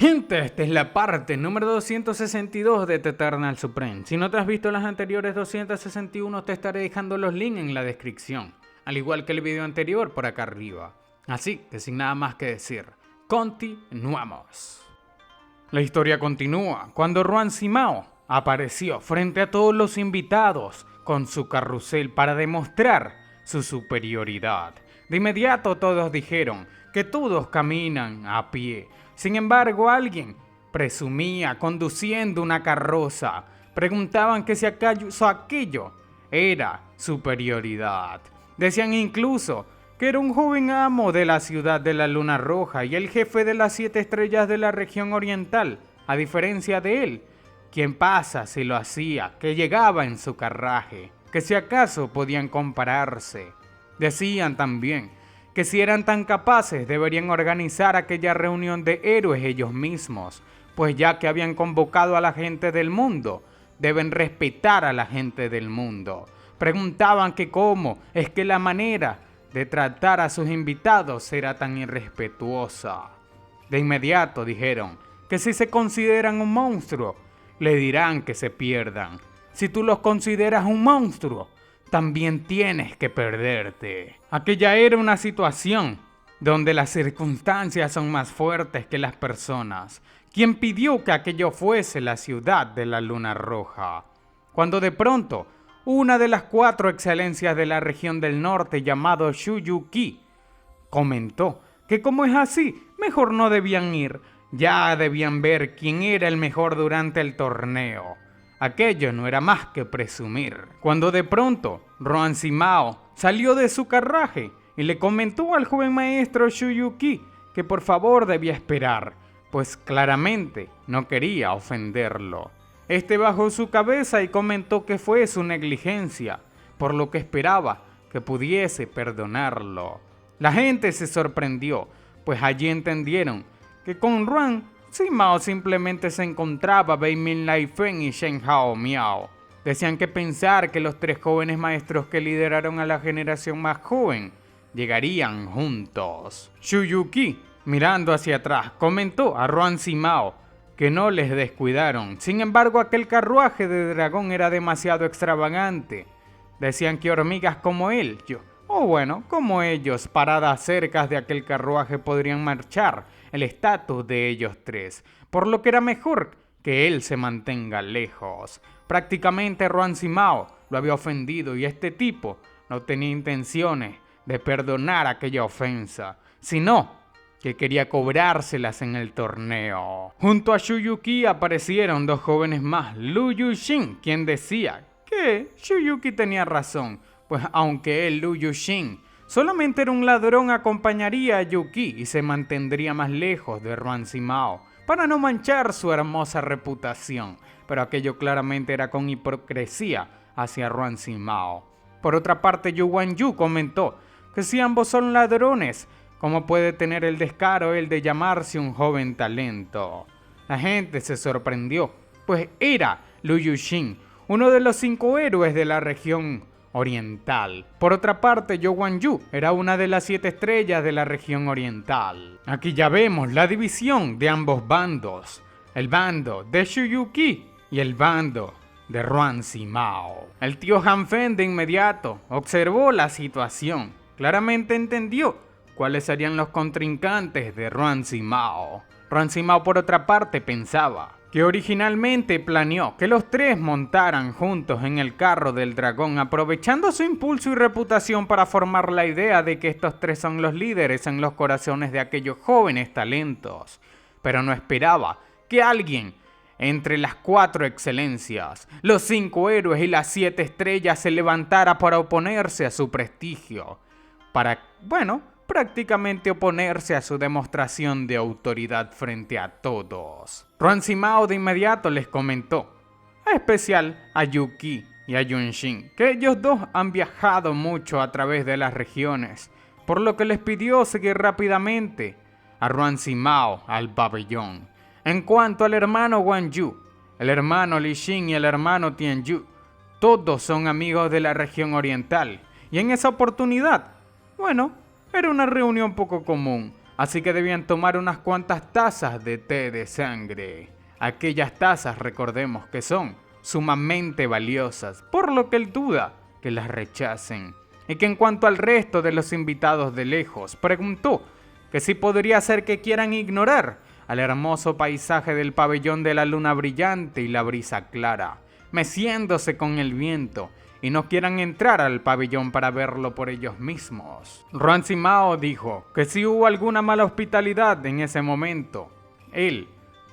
Gente, esta es la parte número 262 de The Eternal Supreme. Si no te has visto las anteriores 261, te estaré dejando los links en la descripción, al igual que el video anterior por acá arriba. Así que sin nada más que decir, continuamos. La historia continúa cuando Ruan Simao apareció frente a todos los invitados con su carrusel para demostrar su superioridad. De inmediato todos dijeron que todos caminan a pie. Sin embargo, alguien presumía conduciendo una carroza. Preguntaban que si acaso aquello era superioridad. Decían incluso que era un joven amo de la ciudad de la Luna Roja y el jefe de las 7 estrellas de la región oriental. A diferencia de él, quien pasa si lo hacía, que llegaba en su carruaje, que si acaso podían compararse. Decían también que si eran tan capaces deberían organizar aquella reunión de héroes ellos mismos, pues ya que habían convocado a la gente del mundo, deben respetar a la gente del mundo. Preguntaban que cómo es que la manera de tratar a sus invitados era tan irrespetuosa. De inmediato dijeron que si se consideran un monstruo, le dirán que se pierdan. Si tú los consideras un monstruo, también tienes que perderte. Aquella era una situación donde las circunstancias son más fuertes que las personas. ¿Quién pidió que aquello fuese la ciudad de la Luna Roja? Cuando de pronto, una de las 4 excelencias de la región del norte, llamado Shuyuki, comentó que como es así, mejor no debían ir. Ya debían ver quién era el mejor durante el torneo. Aquello no era más que presumir. Cuando de pronto Ruan Simao salió de su carruaje y le comentó al joven maestro Shuyuki que por favor debía esperar, pues claramente no quería ofenderlo. Este bajó su cabeza y comentó que fue su negligencia, por lo que esperaba que pudiese perdonarlo. La gente se sorprendió, pues allí entendieron que con Ruan Simao simplemente se encontraba Bei Min Lai Feng y Shen Hao Miao. Decían que pensar que los 3 jóvenes maestros que lideraron a la generación más joven llegarían juntos. Shuyuki, mirando hacia atrás, comentó a Ruan Simao que no les descuidaron. Sin embargo, aquel carruaje de dragón era demasiado extravagante. Decían que hormigas como él, como ellos, paradas cerca de aquel carruaje podrían marchar el estatus de ellos 3, por lo que era mejor que él se mantenga lejos. Prácticamente Ruan Simao lo había ofendido y este tipo no tenía intenciones de perdonar aquella ofensa, sino que quería cobrárselas en el torneo. Junto a Shuyuki aparecieron 2 jóvenes más, Lu Yuxin, quien decía que Shuyuki tenía razón, pues aunque Lu Yuxin solamente era un ladrón, acompañaría a Yuki y se mantendría más lejos de Ruan Simao para no manchar su hermosa reputación, pero aquello claramente era con hipocresía hacia Ruan Simao. Por otra parte, Yu Wanyu comentó que si ambos son ladrones, ¿cómo puede tener el descaro él de llamarse un joven talento? La gente se sorprendió, pues era Lu Yuxin, uno de los 5 héroes de la región oriental. Por otra parte, Yu Wanyu era una de las 7 estrellas de la región oriental. Aquí ya vemos la división de ambos bandos, el bando de Shuyuki y el bando de Ruan Simao. El tío Hanfen de inmediato observó la situación, claramente entendió cuáles serían los contrincantes de Ruan Simao. Ruan Simao por otra parte pensaba que originalmente planeó que los 3 montaran juntos en el carro del dragón, aprovechando su impulso y reputación para formar la idea de que estos 3 son los líderes en los corazones de aquellos jóvenes talentos. Pero no esperaba que alguien entre las 4 excelencias, los 5 héroes y las 7 estrellas se levantara para oponerse a su prestigio, para, prácticamente oponerse a su demostración de autoridad frente a todos. Ruan Simao de inmediato les comentó, en especial a Yuki y a Yunshin, que ellos 2 han viajado mucho a través de las regiones, por lo que les pidió seguir rápidamente a Ruan Simao al pabellón. En cuanto al hermano Wanyu, el hermano Li Xin y el hermano Tianyu, todos son amigos de la región oriental, y en esa oportunidad, era una reunión poco común. así que debían tomar unas cuantas tazas de té de sangre. Aquellas tazas, recordemos que son sumamente valiosas, por lo que él duda que las rechacen. Y que en cuanto al resto de los invitados de lejos, preguntó que si podría ser que quieran ignorar al hermoso paisaje del pabellón de la luna brillante y la brisa clara, meciéndose con el viento, y no quieran entrar al pabellón para verlo por ellos mismos. Ruan Sima dijo que si hubo alguna mala hospitalidad en ese momento, él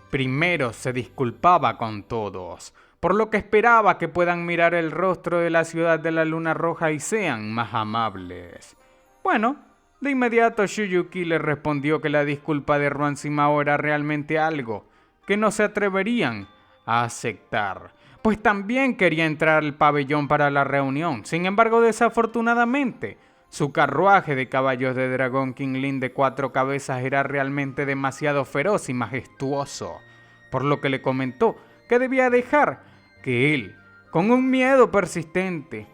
primero se disculpaba con todos, por lo que esperaba que puedan mirar el rostro de la ciudad de la luna roja y sean más amables. Bueno, de inmediato Shuyuki le respondió que la disculpa de Ruan Sima era realmente algo que no se atreverían a aceptar, pues también quería entrar al pabellón para la reunión. Sin embargo, desafortunadamente, su carruaje de caballos de dragón King Lin de 4 cabezas era realmente demasiado feroz y majestuoso, por lo que le comentó que debía dejar que él, con un miedo persistente,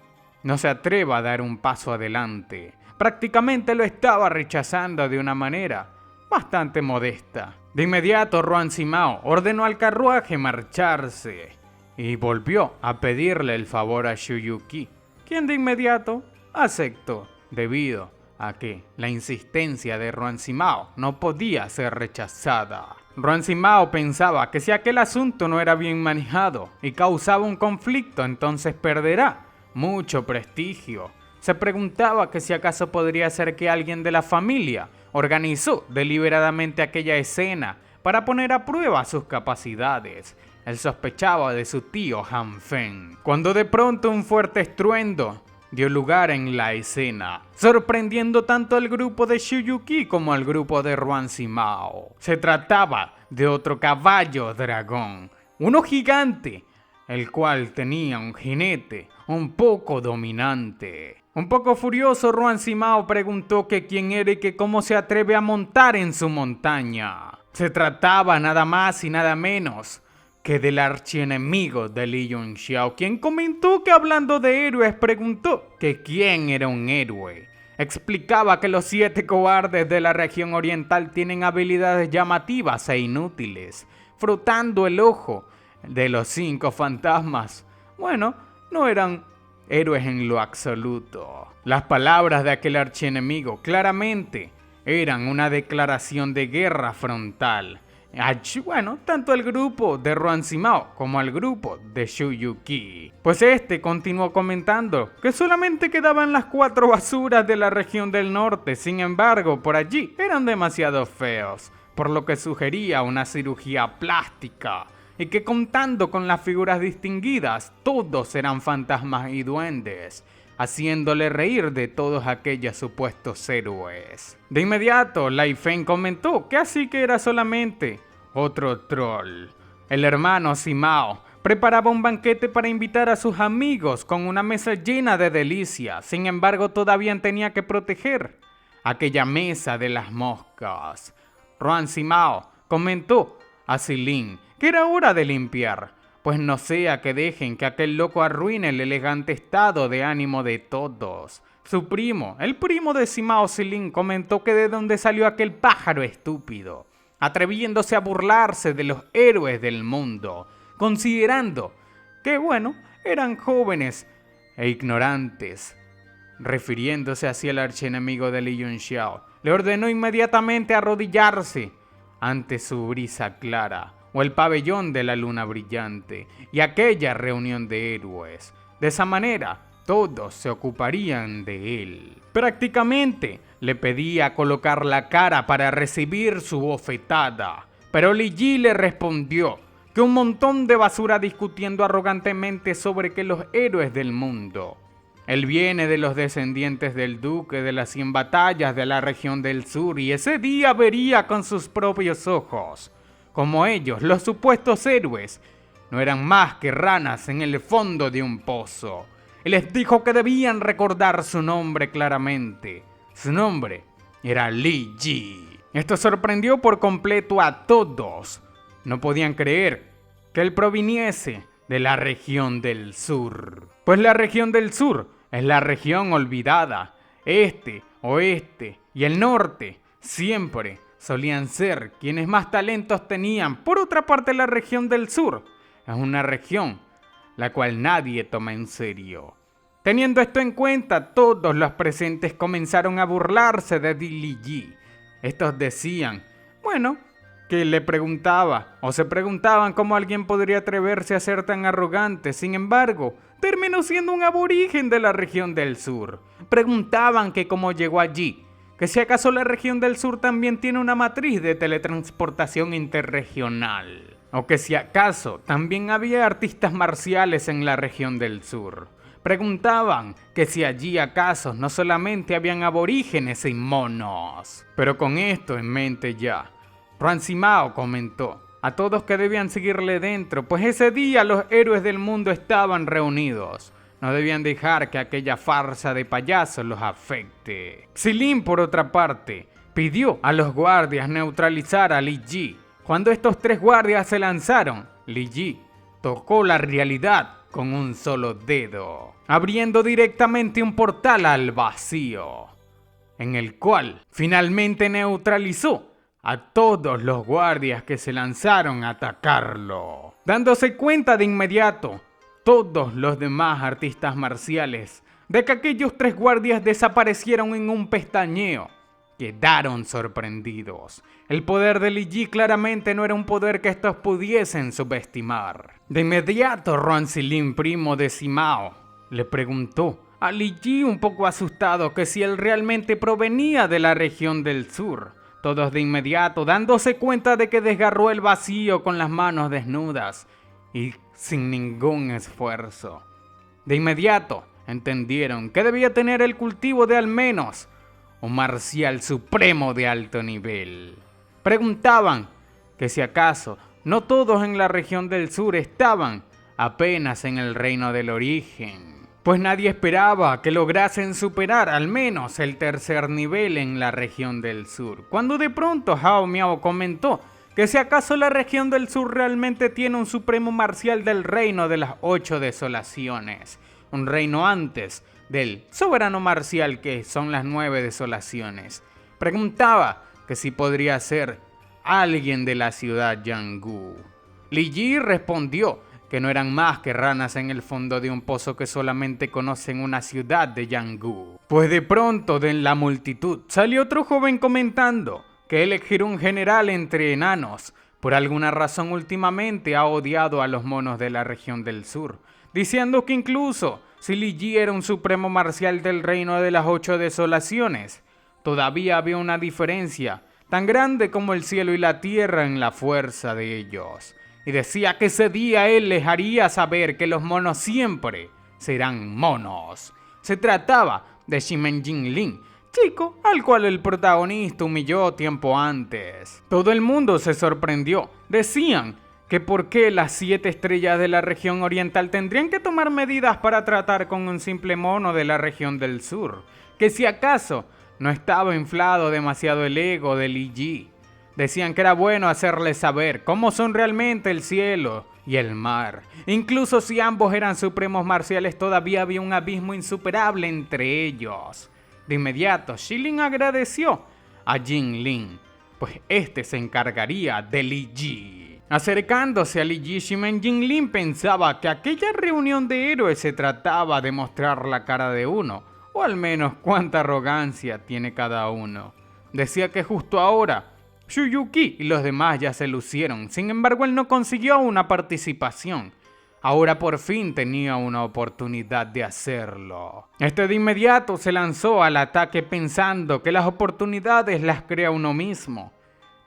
no se atreva a dar un paso adelante. Prácticamente lo estaba rechazando de una manera bastante modesta. De inmediato, Ruan Sima ordenó al carruaje marcharse y volvió a pedirle el favor a Shuyuki, quien de inmediato aceptó, debido a que la insistencia de Ruan Sima no podía ser rechazada. Ruan Sima pensaba que si aquel asunto no era bien manejado y causaba un conflicto, entonces perderá mucho prestigio. Se preguntaba que si acaso podría ser que alguien de la familia organizó deliberadamente aquella escena para poner a prueba sus capacidades. Él sospechaba de su tío Han Feng, cuando de pronto un fuerte estruendo dio lugar en la escena, sorprendiendo tanto al grupo de Shuyuki como al grupo de Ruan Sima. Se trataba de otro caballo dragón, uno gigante, el cual tenía un jinete un poco dominante. Un poco furioso, Ruan Sima preguntó que quién era y que cómo se atreve a montar en su montaña. Se trataba nada más y nada menos que del archienemigo de Li Yunxiao, quien comentó que hablando de héroes preguntó que quién era un héroe. Explicaba que los 7 cobardes de la región oriental tienen habilidades llamativas e inútiles, frotando el ojo de los 5 fantasmas. Bueno, no eran héroes en lo absoluto. Las palabras de aquel archienemigo claramente eran una declaración de guerra frontal. Bueno, tanto al grupo de Ruan Sima como al grupo de Shuyuki. Pues este continuó comentando que solamente quedaban las 4 basuras de la región del norte. Sin embargo, por allí eran demasiado feos, por lo que sugería una cirugía plástica. Y que contando con las figuras distinguidas, todos eran fantasmas y duendes, haciéndole reír de todos aquellos supuestos héroes. De inmediato, Lai Feng comentó que así que era solamente otro troll. El hermano Sima preparaba un banquete para invitar a sus amigos con una mesa llena de delicias. Sin embargo, todavía tenía que proteger aquella mesa de las moscas. Ruan Sima comentó a Silin que era hora de limpiar, pues no sea que dejen que aquel loco arruine el elegante estado de ánimo de todos. Su primo, el primo de Sima Silin, comentó que de dónde salió aquel pájaro estúpido, atreviéndose a burlarse de los héroes del mundo, considerando que, bueno, eran jóvenes e ignorantes. Refiriéndose hacia el archienemigo de Li Yunxiao, le ordenó inmediatamente arrodillarse ante su brisa clara, o el pabellón de la luna brillante, y aquella reunión de héroes. De esa manera, todos se ocuparían de él. Prácticamente le pedía colocar la cara para recibir su bofetada, pero Li Yi le respondió que un montón de basura discutiendo arrogantemente sobre que los héroes del mundo. Él viene de los descendientes del duque de las 100 batallas de la región del sur y ese día vería con sus propios ojos como ellos, los supuestos héroes, no eran más que ranas en el fondo de un pozo. Y les dijo que debían recordar su nombre claramente. Su nombre era Li Yi. Esto sorprendió por completo a todos. No podían creer que él proviniese de la región del sur. Pues la región del sur es la región olvidada. Este, oeste y el norte siempre solían ser quienes más talentos tenían. Por otra parte, la región del sur es una región la cual nadie toma en serio. Teniendo esto en cuenta, todos los presentes comenzaron a burlarse de Li Yi. Estos decían, bueno, que le preguntaba o se preguntaban cómo alguien podría atreverse a ser tan arrogante. Sin embargo, terminó siendo un aborigen de la región del sur. Preguntaban que cómo llegó allí, que si acaso la región del sur también tiene una matriz de teletransportación interregional, o que si acaso también había artistas marciales en la región del sur. Preguntaban que si allí acaso no solamente habían aborígenes y monos. Pero con esto en mente ya, Ruan Sima comentó a todos que debían seguirle dentro, pues ese día los héroes del mundo estaban reunidos. No debían dejar que aquella farsa de payasos los afecte. Xilin, por otra parte, pidió a los guardias neutralizar a Li Yi. Cuando estos 3 guardias se lanzaron, Li Yi tocó la realidad con un solo dedo, abriendo directamente un portal al vacío, en el cual finalmente neutralizó a todos los guardias que se lanzaron a atacarlo. Dándose cuenta de inmediato todos los demás artistas marciales de que aquellos 3 guardias desaparecieron en un pestañeo, quedaron sorprendidos. El poder de Li Yi claramente no era un poder que estos pudiesen subestimar. De inmediato, Ruan Silin, primo de Simao, le preguntó a Li Yi, un poco asustado, que si él realmente provenía de la región del sur. Todos de inmediato, dándose cuenta de que desgarró el vacío con las manos desnudas y sin ningún esfuerzo. De inmediato entendieron que debía tener el cultivo de al menos un marcial supremo de alto nivel. Preguntaban que si acaso no todos en la región del sur estaban apenas en el reino del origen, pues nadie esperaba que lograsen superar al menos el 3er nivel en la región del sur. Cuando de pronto Hao Miao comentó que si acaso la región del sur realmente tiene un supremo marcial del reino de las 8 desolaciones, un reino antes del soberano marcial que son las 9 desolaciones. Preguntaba que si podría ser alguien de la ciudad Yanggu. Li Yi respondió que no eran más que ranas en el fondo de un pozo que solamente conocen una ciudad de Yanggu. Pues de pronto de la multitud salió otro joven comentando que elegir un general entre enanos por alguna razón últimamente ha odiado a los monos de la región del sur, diciendo que incluso si Li Yi era un supremo marcial del reino de las 8 desolaciones, todavía había una diferencia tan grande como el cielo y la tierra en la fuerza de ellos. Y decía que ese día él les haría saber que los monos siempre serán monos. Se trataba de Ximen Jinlin, chico al cual el protagonista humilló tiempo antes. Todo el mundo se sorprendió. Decían que por qué las 7 estrellas de la región oriental tendrían que tomar medidas para tratar con un simple mono de la región del sur. Que si acaso no estaba inflado demasiado el ego de Li Yi. Decían que era bueno hacerles saber cómo son realmente el cielo y el mar. Incluso si ambos eran supremos marciales, todavía había un abismo insuperable entre ellos. De inmediato, Xilin agradeció a Jinlin, pues este se encargaría de Li Yi. Acercándose a Li Yi, Ximen Jinlin pensaba que aquella reunión de héroes se trataba de mostrar la cara de uno, o al menos cuánta arrogancia tiene cada uno. Decía que justo ahora Shuyuki y los demás ya se lucieron, sin embargo él no consiguió una participación. Ahora por fin tenía una oportunidad de hacerlo. Este de inmediato se lanzó al ataque pensando que las oportunidades las crea uno mismo.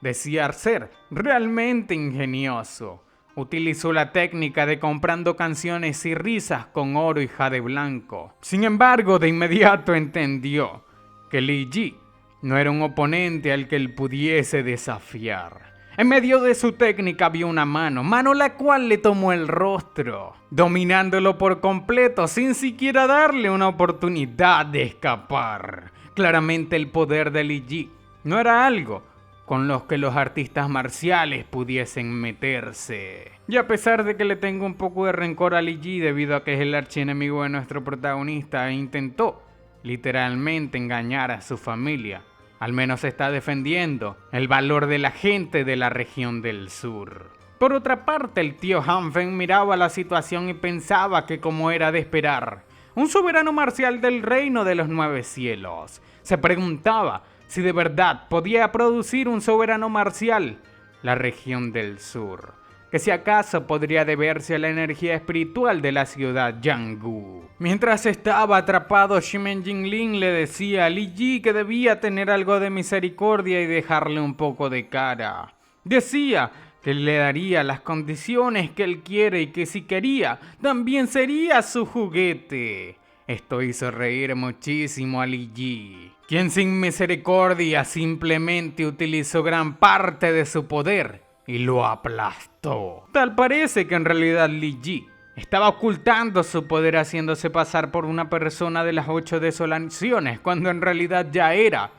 Decía ser realmente ingenioso. Utilizó la técnica de comprando canciones y risas con oro y jade blanco. Sin embargo, de inmediato entendió que Li Yi no era un oponente al que él pudiese desafiar. En medio de su técnica vio una mano la cual le tomó el rostro, dominándolo por completo sin siquiera darle una oportunidad de escapar. Claramente el poder de Li Yi no era algo con los que los artistas marciales pudiesen meterse. Y a pesar de que le tengo un poco de rencor a Li Yi debido a que es el archienemigo de nuestro protagonista e intentó literalmente engañar a su familia, Al menos está defendiendo el valor de la gente de la región del sur. Por otra parte, el tío Hanfen miraba la situación y pensaba que, como era de esperar, un soberano marcial del reino de los 9 cielos se preguntaba si de verdad podía producir un soberano marcial la región del sur, que si acaso podría deberse a la energía espiritual de la ciudad Yanggu. Mientras estaba atrapado, Shimen Jinling le decía a Li Ji que debía tener algo de misericordia y dejarle un poco de cara. Decía que le daría las condiciones que él quiere y que si quería, también sería su juguete. Esto hizo reír muchísimo a Li Ji, quien sin misericordia simplemente utilizó gran parte de su poder y lo aplastó. Tal parece que en realidad Li Ji estaba ocultando su poder haciéndose pasar por una persona de las 8 desolaciones, cuando en realidad ya era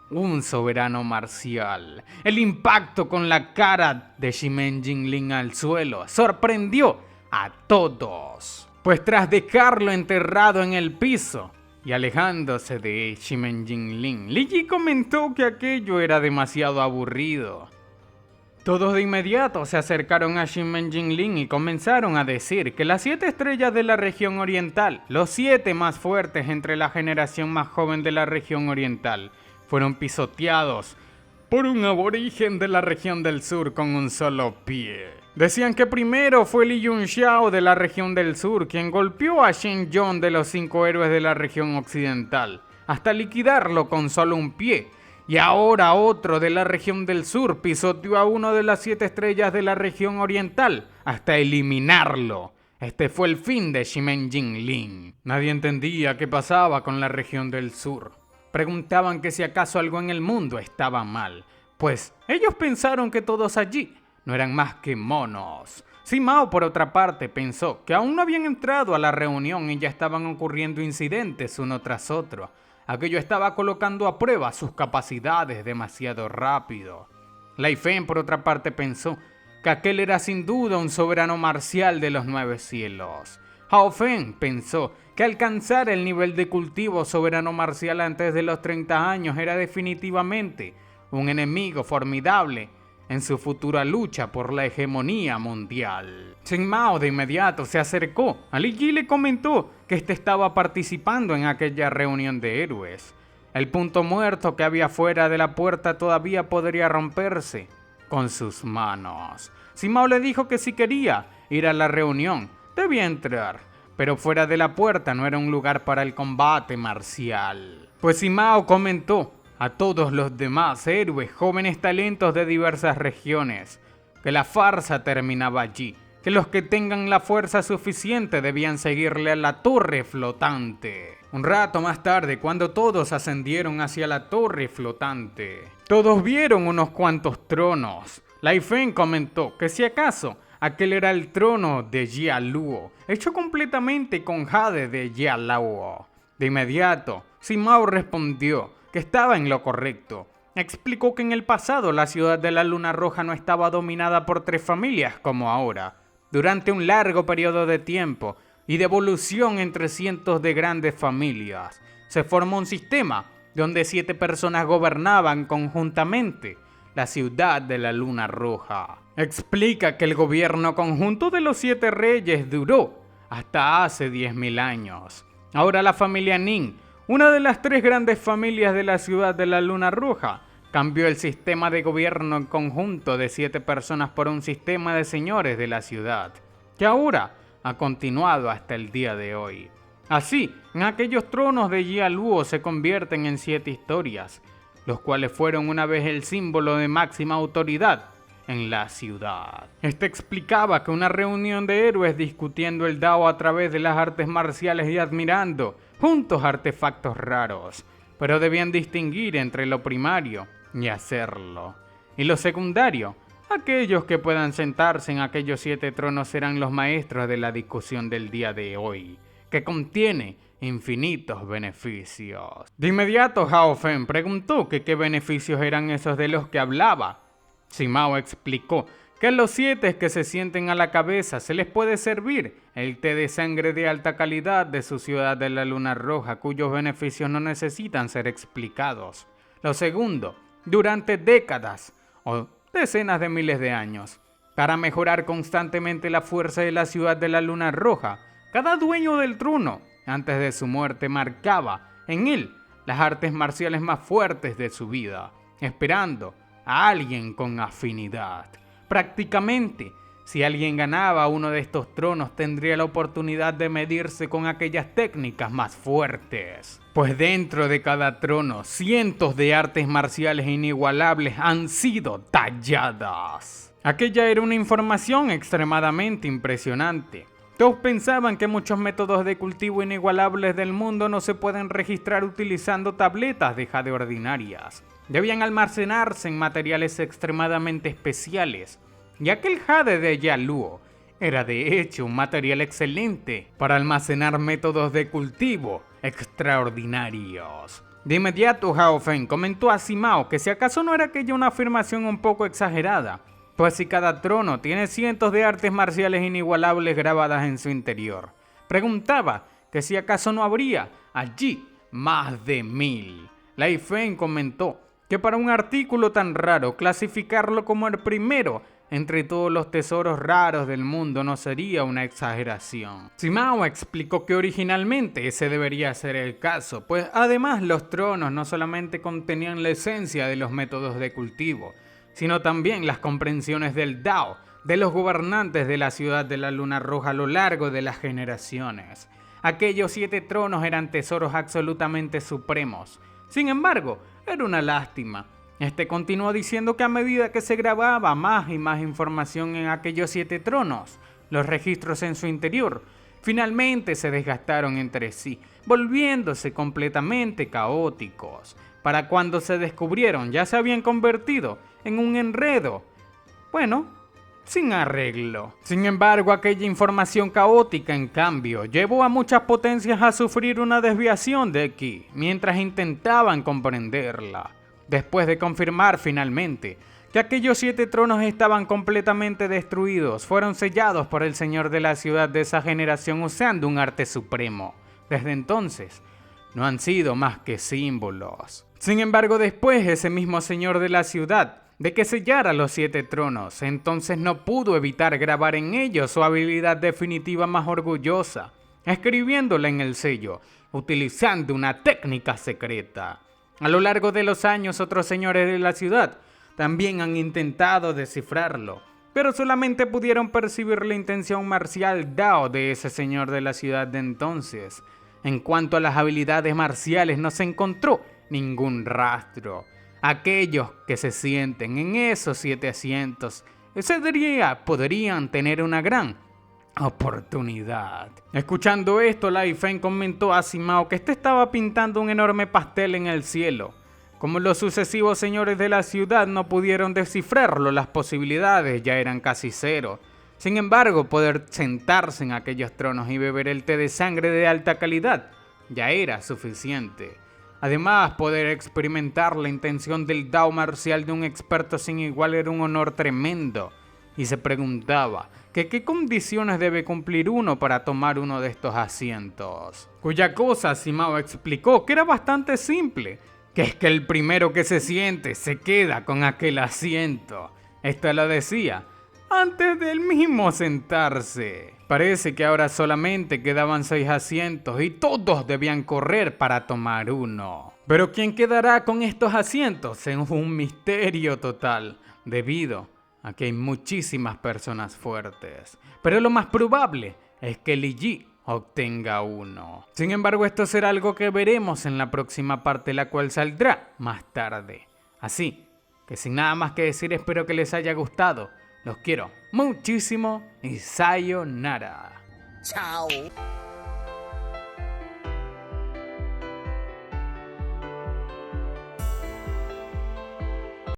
un soberano marcial. El impacto con la cara de Shimen Jinling al suelo sorprendió a todos, pues tras dejarlo enterrado en el piso y alejándose de Shimen Jinling, Li Ji comentó que aquello era demasiado aburrido. Todos de inmediato se acercaron a Shimen Jinling y comenzaron a decir que las 7 estrellas de la región oriental, los 7 más fuertes entre la generación más joven de la región oriental, fueron pisoteados por un aborigen de la región del sur con un solo pie. Decían que primero fue Li Yunxiao de la región del sur quien golpeó a Shen Yong de los 5 héroes de la región occidental, hasta liquidarlo con solo un pie. Y ahora otro de la región del sur pisoteó a uno de las 7 estrellas de la región oriental hasta eliminarlo. Este fue el fin de Shimen Jinling. Nadie entendía qué pasaba con la región del sur. Preguntaban que si acaso algo en el mundo estaba mal, pues ellos pensaron que todos allí no eran más que monos. Simao, por otra parte, pensó que aún no habían entrado a la reunión y ya estaban ocurriendo incidentes uno tras otro. Aquello estaba colocando a prueba sus capacidades demasiado rápido. Lai Feng, por otra parte, pensó que aquel era sin duda un soberano marcial de los 9 cielos. Hao Feng pensó que alcanzar el nivel de cultivo soberano marcial antes de los 30 años era definitivamente un enemigo formidable en su futura lucha por la hegemonía mundial. Chen Mao de inmediato se acercó a Li Ji y le comentó que este estaba participando en aquella reunión de héroes. El punto muerto que había fuera de la puerta todavía podría romperse con sus manos. Simao le dijo que si quería ir a la reunión, debía entrar, pero fuera de la puerta no era un lugar para el combate marcial. Pues Simao comentó a todos los demás héroes, jóvenes talentos de diversas regiones, que la farsa terminaba allí, que los que tengan la fuerza suficiente debían seguirle a la torre flotante. Un rato más tarde, cuando todos ascendieron hacia la torre flotante, todos vieron unos cuantos tronos. Lai Feng comentó que si acaso aquel era el trono de Jia Luo, hecho completamente con jade de Jia Luo. De inmediato, Simao respondió que estaba en lo correcto. Explicó que en el pasado la ciudad de la Luna Roja no estaba dominada por 3 familias como ahora. Durante un largo periodo de tiempo y de evolución entre cientos de grandes familias, se formó un sistema donde 7 personas gobernaban conjuntamente la ciudad de la Luna Roja. Explica que el gobierno conjunto de los 7 reyes duró hasta hace 10.000 años. Ahora la familia Ning, una de las 3 grandes familias de la ciudad de la Luna Roja, cambió el sistema de gobierno en conjunto de 7 personas por un sistema de señores de la ciudad, que ahora ha continuado hasta el día de hoy. Así, en aquellos tronos de Jia Luo se convierten en 7 historias, los cuales fueron una vez el símbolo de máxima autoridad en la ciudad. Este explicaba que una reunión de héroes discutiendo el Dao a través de las artes marciales y admirando juntos artefactos raros, pero debían distinguir entre lo primario y hacerlo, y lo secundario. Aquellos que puedan sentarse en aquellos 7 tronos serán los maestros de la discusión del día de hoy, que contiene infinitos beneficios. De inmediato Hao Feng preguntó que qué beneficios eran esos de los que hablaba. Simao explicó que a los 7 que se sienten a la cabeza se les puede servir el té de sangre de alta calidad de su ciudad de la Luna Roja, cuyos beneficios no necesitan ser explicados. Lo segundo, durante décadas o decenas de miles de años. Para mejorar constantemente la fuerza de la ciudad de la Luna Roja, cada dueño del trono, antes de su muerte, marcaba en él las artes marciales más fuertes de su vida, esperando a alguien con afinidad. Prácticamente, si alguien ganaba uno de estos tronos, tendría la oportunidad de medirse con aquellas técnicas más fuertes. Pues dentro de cada trono, cientos de artes marciales inigualables han sido talladas. Aquella era una información extremadamente impresionante. Todos pensaban que muchos métodos de cultivo inigualables del mundo no se pueden registrar utilizando tabletas de jade ordinarias. Debían almacenarse en materiales extremadamente especiales, ya que el jade de Yaluo era de hecho un material excelente para almacenar métodos de cultivo extraordinarios. De inmediato Hao Feng comentó a Simao que si acaso no era aquella una afirmación un poco exagerada, pues si cada trono tiene cientos de artes marciales inigualables grabadas en su interior. Preguntaba que si acaso no habría allí más de 1000. Lai Feng comentó que para un artículo tan raro, clasificarlo como el primero entre todos los tesoros raros del mundo no sería una exageración. Simao explicó que originalmente ese debería ser el caso, pues además los tronos no solamente contenían la esencia de los métodos de cultivo, sino también las comprensiones del Dao de los gobernantes de la ciudad de la Luna Roja a lo largo de las generaciones. Aquellos 7 tronos eran tesoros absolutamente supremos. Sin embargo, era una lástima. Continuó diciendo que a medida que se grababa más y más información en aquellos 7 tronos, los registros en su interior finalmente se desgastaron entre sí, volviéndose completamente caóticos. Para cuando se descubrieron ya se habían convertido en un enredo, sin arreglo. Sin embargo, aquella información caótica, en cambio, llevó a muchas potencias a sufrir una desviación de Qi, mientras intentaban comprenderla. Después de confirmar finalmente que aquellos 7 tronos estaban completamente destruidos, fueron sellados por el señor de la ciudad de esa generación usando un arte supremo. Desde entonces, no han sido más que símbolos. Sin embargo, después ese mismo señor de la ciudad de que sellara los 7 tronos, entonces no pudo evitar grabar en ellos su habilidad definitiva más orgullosa, escribiéndola en el sello, utilizando una técnica secreta. A lo largo de los años, otros señores de la ciudad también han intentado descifrarlo, pero solamente pudieron percibir la intención marcial Dao de ese señor de la ciudad de entonces. En cuanto a las habilidades marciales, no se encontró ningún rastro. Aquellos que se sienten en esos 7 asientos, ese día podrían tener una gran oportunidad. Escuchando esto, Lai Feng comentó a Simao que estaba pintando un enorme pastel en el cielo. Como los sucesivos señores de la ciudad no pudieron descifrarlo, las posibilidades ya eran casi cero. Sin embargo, poder sentarse en aquellos tronos y beber el té de sangre de alta calidad ya era suficiente. Además, poder experimentar la intención del Dao marcial de un experto sin igual era un honor tremendo. Y se preguntaba que qué condiciones debe cumplir uno para tomar uno de estos asientos. Cuya cosa Simao explicó que era bastante simple, que es que el primero que se siente se queda con aquel asiento. Esto lo decía antes del mismo sentarse. Parece que ahora solamente quedaban 6 asientos y todos debían correr para tomar uno. Pero ¿quién quedará con estos asientos? Es un misterio total, debido a que hay muchísimas personas fuertes. Pero lo más probable es que Li Yi obtenga uno. Sin embargo, esto será algo que veremos en la próxima parte, la cual saldrá más tarde. Así que sin nada más que decir, espero que les haya gustado. Los quiero muchísimo y sayonara. Chao.